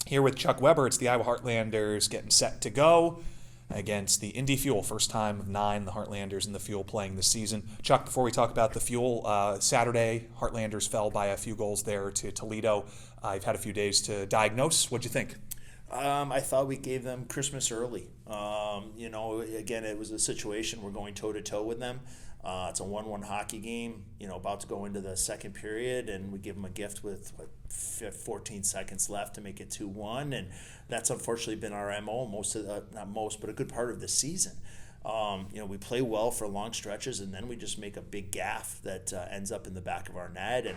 Here with Chuck Weber, it's the Iowa Heartlanders getting set to go against the Indy Fuel. First time of 9, the Heartlanders and the Fuel playing this season. Chuck, before we talk about the Fuel, Saturday, Heartlanders fell by a few goals there to Toledo. I've had a few days to diagnose. What'd you think? I thought we gave them Christmas early. Again, it was a situation we're going toe-to-toe with them. It's a 1-1 hockey game, about to go into the second period, and we give them a gift with 14 seconds left to make it 2-1, and that's unfortunately been our MO but a good part of the season. We play well for long stretches, and then we just make a big gaffe that ends up in the back of our net, and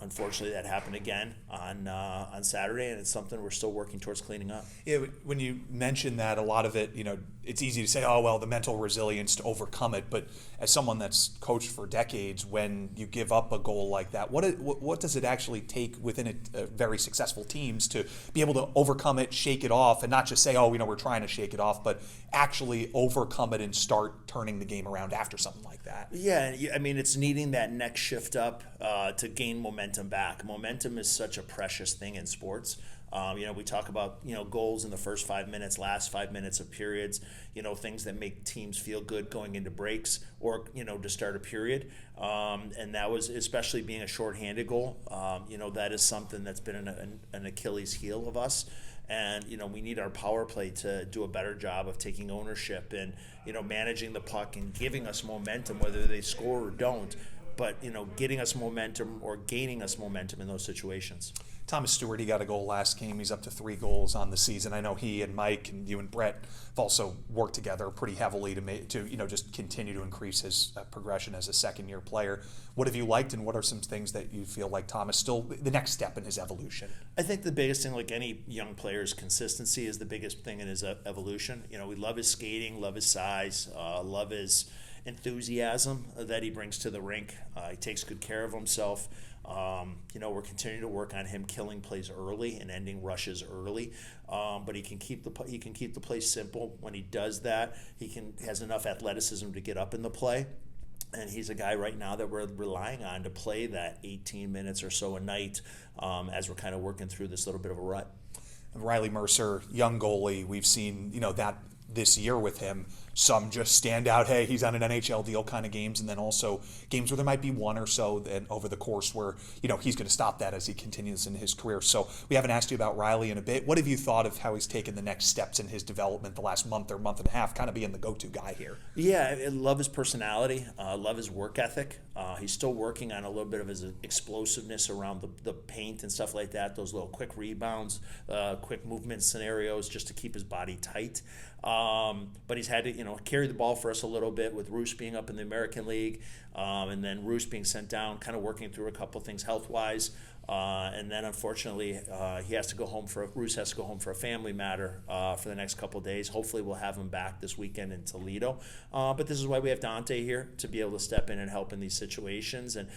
unfortunately, that happened again on Saturday, and it's something we're still working towards cleaning up. Yeah, when you mention that, a lot of it, it's easy to say, oh, well, the mental resilience to overcome it. But as someone that's coached for decades, when you give up a goal like that, what does it actually take within a very successful teams to be able to overcome it, shake it off, and not just say, oh, we're trying to shake it off, but actually overcome it and start turning the game around after something like that? Yeah, it's needing that next shift up to gain momentum back. Momentum is such a precious thing in sports. We talk about, goals in the first 5 minutes, last 5 minutes of periods, things that make teams feel good going into breaks or, to start a period. And that was, especially being a shorthanded goal, that is something that's been an Achilles heel of us. And, we need our power play to do a better job of taking ownership and, managing the puck and giving us momentum, whether they score or don't. But, getting us momentum or gaining us momentum in those situations. Thomas Stewart, he got a goal last game. He's up to 3 goals on the season. I know he and Mike and you and Brett have also worked together pretty heavily to just continue to increase his progression as a second-year player. What have you liked, and what are some things that you feel like Thomas still the next step in his evolution? I think the biggest thing, like any young player's consistency, is the biggest thing in his evolution. We love his skating, love his size, love his enthusiasm that he brings to the rink. He takes good care of himself. We're continuing to work on him killing plays early and ending rushes early. But he can keep the play simple. When he does that, has enough athleticism to get up in the play. And he's a guy right now that we're relying on to play that 18 minutes or so a night as we're kind of working through this little bit of a rut. Riley Mercer, young goalie, we've seen that this year with him. Some just stand out, hey, he's on an NHL deal kind of games, and then also games where there might be one or so then over the course where, he's going to stop that as he continues in his career. So we haven't asked you about Riley in a bit. What have you thought of how he's taken the next steps in his development the last month or month and a half, kind of being the go-to guy here? Yeah, I love his personality, love his work ethic. He's still working on a little bit of his explosiveness around the paint and stuff like that, those little quick rebounds, quick movement scenarios just to keep his body tight. But he's had to, carry the ball for us a little bit with Roos being up in the American League, and then Roos being sent down, kind of working through a couple things health-wise. And then, unfortunately, Roos has to go home for a family matter for the next couple of days. Hopefully, we'll have him back this weekend in Toledo. But this is why we have Dante here to be able to step in and help in these situations. And,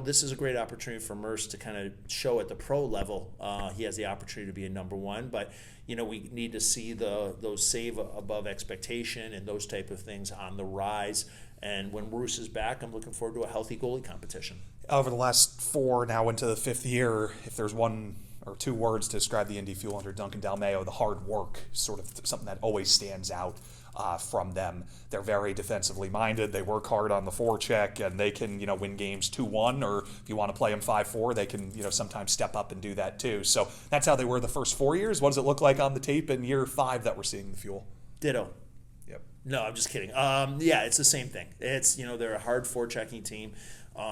this is a great opportunity for Merce to kind of show at the pro level he has the opportunity to be a number one. But, we need to see those save above expectation and those type of things on the rise. And when Roos is back, I'm looking forward to a healthy goalie competition. Over the last 4, now into the 5th year, if there's one or 2 words to describe the Indy Fuel under Duncan Dalmeo, the hard work, sort of something that always stands out from them. They're very defensively minded. They work hard on the forecheck, and they can, win games 2-1, or if you want to play them 5-4, they can, sometimes step up and do that too. So that's how they were the first 4 years. What does it look like on the tape in year 5 that we're seeing the Fuel? Ditto. Yep. No, I'm just kidding. It's the same thing. It's, they're a hard forechecking team.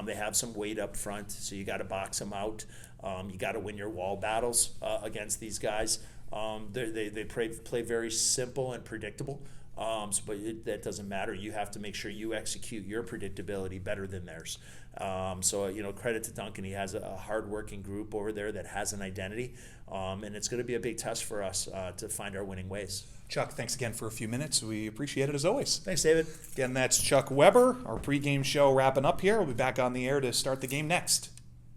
They have some weight up front, so you got to box them out. You got to win your wall battles against these guys. They play very simple and predictable, but that doesn't matter. You have to make sure you execute your predictability better than theirs. Credit to Duncan. He has a hard-working group over there that has an identity, and it's going to be a big test for us to find our winning ways. Chuck, thanks again for a few minutes. We appreciate it as always. Thanks, David. Again, that's Chuck Weber. Our pregame show wrapping up here. We'll be back on the air to start the game next.